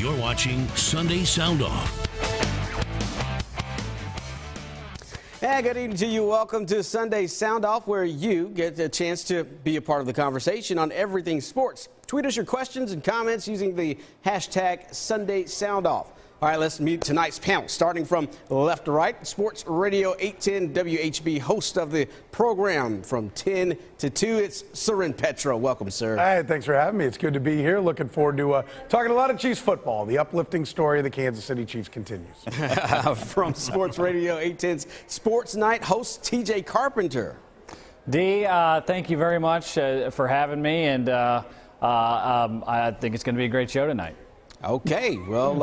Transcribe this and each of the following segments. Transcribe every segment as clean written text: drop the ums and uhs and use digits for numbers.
You're watching Sunday Sound Off. Hey, good evening to you. Welcome to Sunday Sound Off, where you get a chance to be a part of the conversation on everything sports. Tweet us your questions and comments using the hashtag Sunday Sound Off. All right, let's meet tonight's panel. Starting from left to right, Sports Radio 810 WHB host of the program from 10 to 2. It's Soren Petro. Welcome, sir. Hey, thanks for having me. It's good to be here. Looking forward to talking a lot of Chiefs football. The uplifting story of the Kansas City Chiefs continues. From Sports Radio 810's Sports Night, host TJ Carpenter. Dee, thank you very much for having me, and I think it's going to be a great show tonight. Okay, well,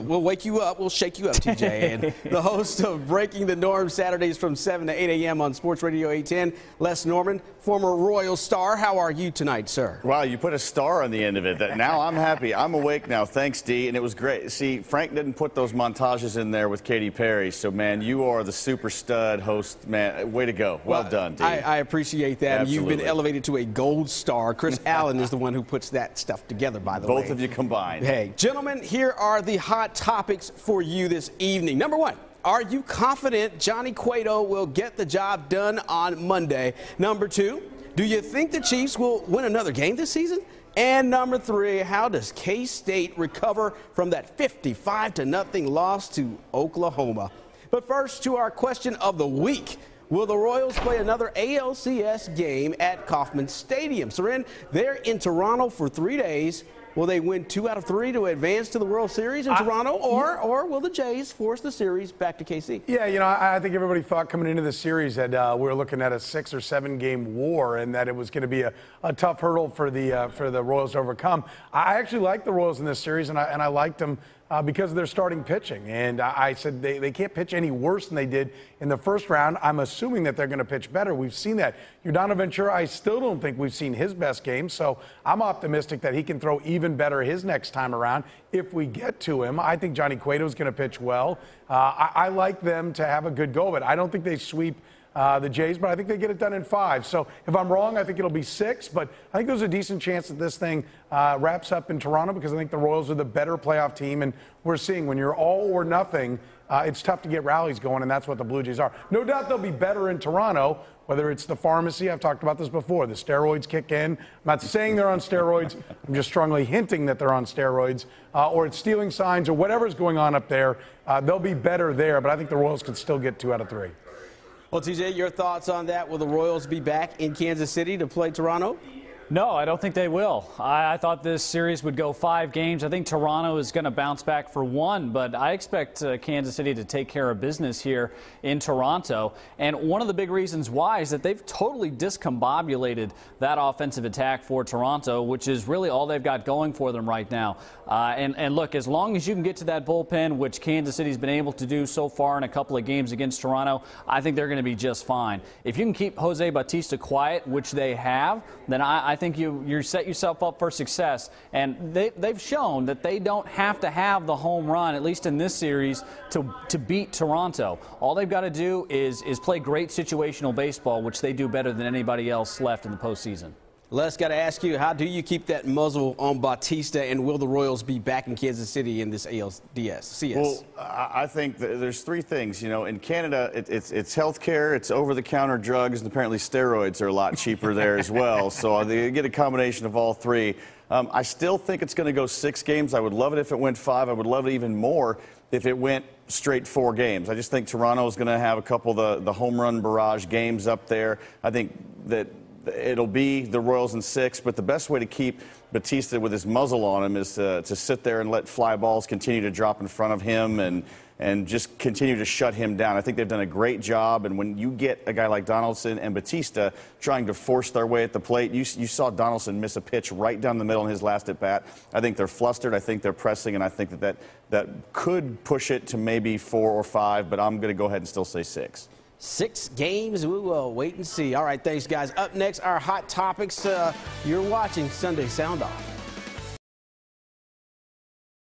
we'll wake you up. We'll shake you up, TJ. And the host of Breaking the Norm Saturdays from 7 to 8 a.m. on Sports Radio 810, Les Norman, former Royal star. How are you tonight, sir? Wow, you put a star on the end of it. Now I'm happy. I'm awake now. Thanks, Dee. And it was great. See, Frank didn't put those montages in there with Katy Perry. So, man, you are the super stud host. Man, way to go. Well done, Dee. I appreciate that. Absolutely. You've been elevated to a gold star. Chris Allen is the one who puts that stuff together, by the way. Both of you combined. Hey. Gentlemen, here are the hot topics for you this evening. Number one, are you confident Johnny Cueto will get the job done on Monday? Number two, do you think the Chiefs will win another game this season? And number three, how does K-State recover from that 55-0 loss to Oklahoma? But first, to our question of the week. Will the Royals play another ALCS game at Kauffman Stadium? Soren, they're in Toronto for 3 days. Will they win 2 out of 3 to advance to the World Series in Toronto, or will the Jays force the series back to KC? Yeah, you know, I think everybody thought coming into the series that we were looking at a 6 or 7 game war and that it was going to be a tough hurdle for the Royals to overcome. I actually like the Royals in this series, and I liked them because of their starting pitching. And I said they can't pitch any worse than they did in the first round. I'm assuming that they're going to pitch better. We've seen that. Yordano Ventura, I still don't think we've seen his best game, so I'm optimistic that he can throw even better his next time around if we get to him. I think Johnny Cueto is going to pitch well. I like them to have a good go of it. I don't think they sweep the Jays, but I think they get it done in 5. So if I'm wrong, I think it'll be 6, but I think there's a decent chance that this thing wraps up in Toronto because I think the Royals are the better playoff team, and we're seeing when you're all or nothing, it's tough to get rallies going, and that's what the Blue Jays are. No doubt they'll be better in Toronto, whether it's the pharmacy, I've talked about this before, the steroids kick in. I'm not saying they're on steroids, I'm just strongly hinting that they're on steroids, or it's stealing signs or whatever's going on up there. They'll be better there, but I think the Royals can still get 2 out of 3. Well, TJ, your thoughts on that? Will the Royals be back in Kansas City to play Toronto? No, I don't think they will. I thought this series would go 5 games. I think Toronto is going to bounce back for 1, but I expect Kansas City to take care of business here in Toronto. And one of the big reasons why is that they've totally discombobulated that offensive attack for Toronto, which is really all they've got going for them right now. And look, as long as you can get to that bullpen, which Kansas City's been able to do so far in a couple of games against Toronto, I think they're going to be just fine. If you can keep Jose Bautista quiet, which they have, then I think you set yourself up for success. And they've shown that they don't have to have the home run, at least in this series, to beat Toronto. All they've got to do is play great situational baseball, which they do better than anybody else left in the postseason. Les, got to ask you, how do you keep that muzzle on Bautista, and will the Royals be back in Kansas City in this ALCS? Well, I think there's 3 things. You know, in Canada, it's health care, it's over-the-counter drugs, and apparently steroids are a lot cheaper there as well. So they get a combination of all 3. I still think it's going to go 6 games. I would love it if it went 5. I would love it even more if it went straight 4 games. I just think Toronto is going to have a couple of the home run barrage games up there. I think that it'll be the Royals in 6, but the best way to keep Bautista with his muzzle on him is to sit there and let fly balls continue to drop in front of him and just continue to shut him down. I think they've done a great job, and when you get a guy like Donaldson and Bautista trying to force their way at the plate, you saw Donaldson miss a pitch right down the middle in his last at-bat. I think they're flustered, I think they're pressing, and I think that could push it to maybe 4 or 5, but I'm going to go ahead and still say 6. 6 games. We will wait and see. All right, thanks, guys. Up next, our hot topics. You're watching Sunday Sound Off.